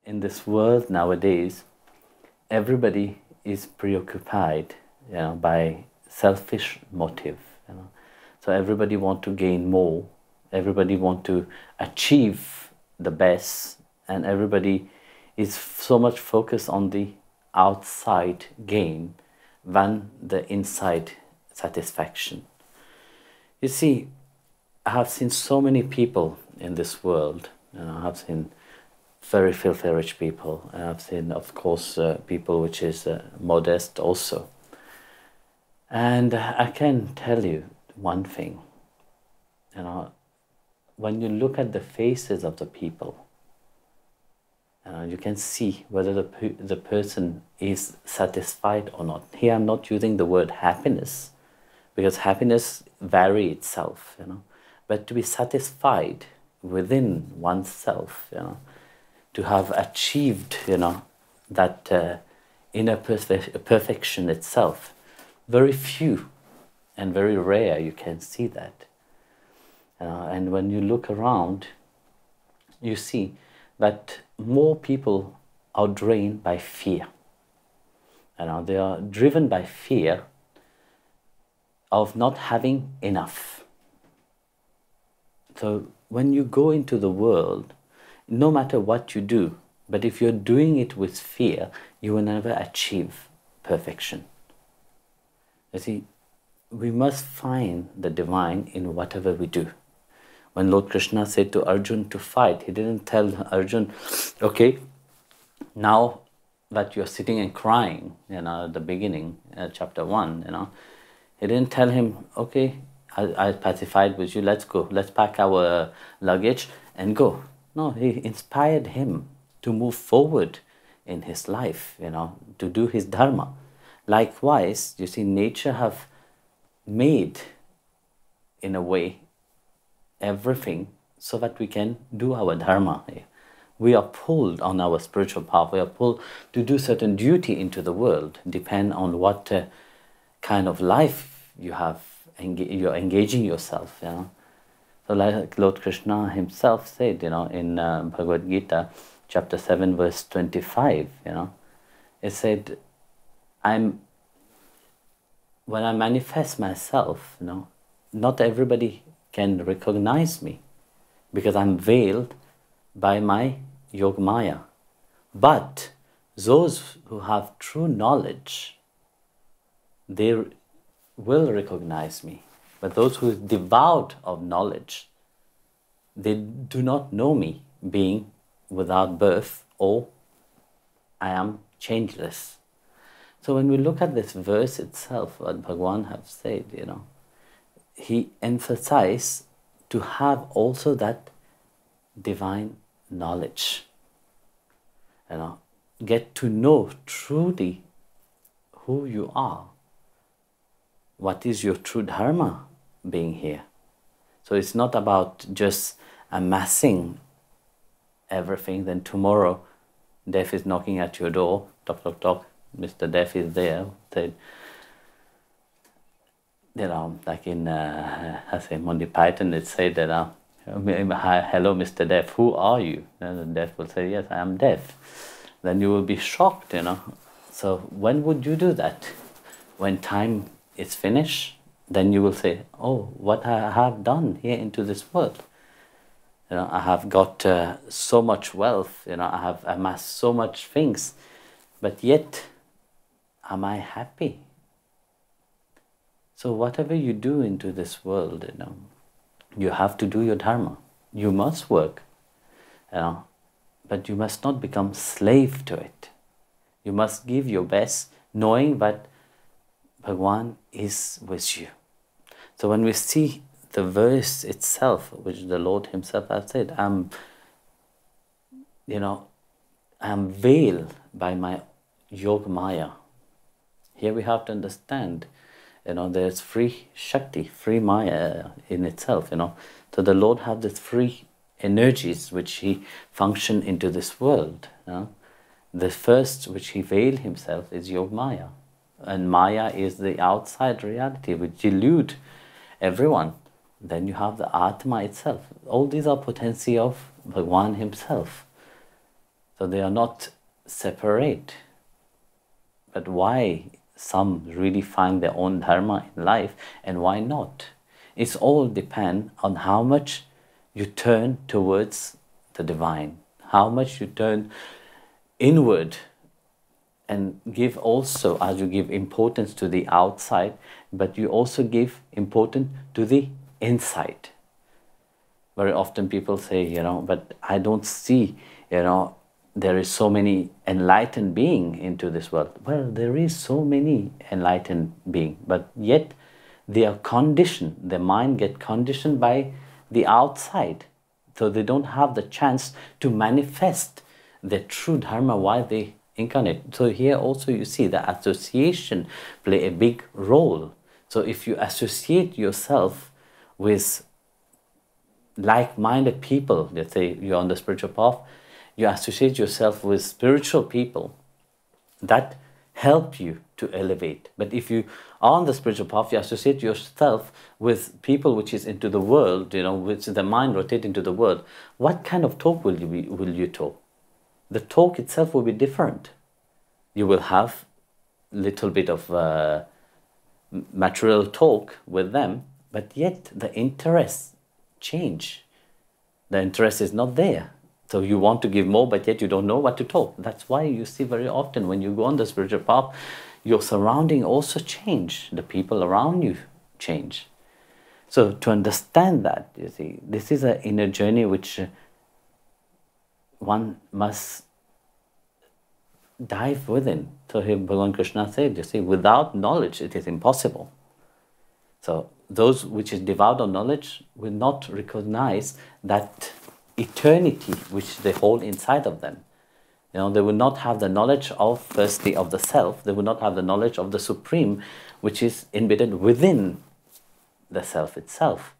in this world nowadays, everybody is preoccupied, by selfish motive. So everybody want to gain more, everybody want to achieve the best, and everybody is so much focused on the outside gain than the inside satisfaction. You see, I have seen so many people in this world. I have seen very filthy rich people. I have seen, of course, people which is modest also. And I can tell you one thing. When you look at the faces of the people, you can see whether the person is satisfied or not. Here I'm not using the word happiness, because happiness varies itself, but to be satisfied within oneself, to have achieved, that inner perfection itself. Very few and very rare you can see that. And when you look around, you see that more people are drained by fear. They are driven by fear of not having enough. So when you go into the world, no matter what you do, but if you're doing it with fear, you will never achieve perfection. You see, we must find the divine in whatever we do. When Lord Krishna said to Arjun to fight, he didn't tell Arjun, okay, now that you're sitting and crying, at the beginning, chapter 1, he didn't tell him, okay, I pacified with you, let's go, let's pack our luggage and go. No, he inspired him to move forward in his life, to do his dharma. Likewise, you see, nature have made, in a way, everything so that we can do our dharma. We are pulled on our spiritual path, we are pulled to do certain duty into the world, depend on what kind of life you have, you're engaging yourself. So like Lord Krishna himself said, in Bhagavad Gita, chapter 7, verse 25, it said, when I manifest myself, not everybody can recognize me because I'm veiled by my Yogamaya. But those who have true knowledge, they will recognize me. But those who are devoid of knowledge, they do not know me, being without birth, or I am changeless. So when we look at this verse itself, what Bhagavan have said, he emphasized to have also that divine knowledge. Get to know truly who you are. What is your true dharma being here? So it's not about just amassing everything, then tomorrow death is knocking at your door, tock, tock, tock, Mr. Death is there, said, like in, I say, Monty Python, it said that, hello, Mr. Death, who are you? And the Death will say, yes, I am Death. Then you will be shocked, So when would you do that? When time is finished, then you will say, oh, what I have done here into this world. I have got so much wealth, I have amassed so much things, but yet, am I happy? So whatever you do into this world, you have to do your dharma. You must work, but you must not become slave to it. You must give your best, knowing that Bhagavan is with you. So when we see the verse itself, which the Lord himself has said, I'm veiled by my Yogamaya. Here we have to understand, there's free Shakti, free Maya in itself, So the Lord has these free energies which he function into this world. The first which he veiled himself is Yogamaya. And Maya is the outside reality which delude everyone. Then you have the Atma itself. All these are potency of Bhagavan himself. So they are not separate. But why some really find their own dharma in life and why not? It's all depend on how much you turn towards the divine, how much you turn inward and give also, as you give importance to the outside, but you also give importance to the inside. Very often people say, you know, but I don't see, you know, there is so many enlightened being into this world. Well, there is so many enlightened being, but yet they are conditioned, their mind get conditioned by the outside. So they don't have the chance to manifest their true dharma while they incarnate. So here also you see the association play a big role. So if you associate yourself with like-minded people, let's say you're on the spiritual path, you associate yourself with spiritual people that help you to elevate. But if you are on the spiritual path, you associate yourself with people which is into the world, you know, which the mind rotate into the world, what kind of talk will you talk? The talk itself will be different. You will have little bit of material talk with them, but yet the interests change. The interest is not there. So you want to give more, but yet you don't know what to talk. That's why you see very often when you go on the spiritual path, your surrounding also change. The people around you change. So to understand that, you see, this is an inner journey which one must dive within. So here Bhagavan Krishna said, you see, without knowledge it is impossible. So those which is devout of knowledge will not recognize that eternity which they hold inside of them. You know, they will not have the knowledge of, firstly, of the self. They will not have the knowledge of the supreme, which is embedded within the self itself.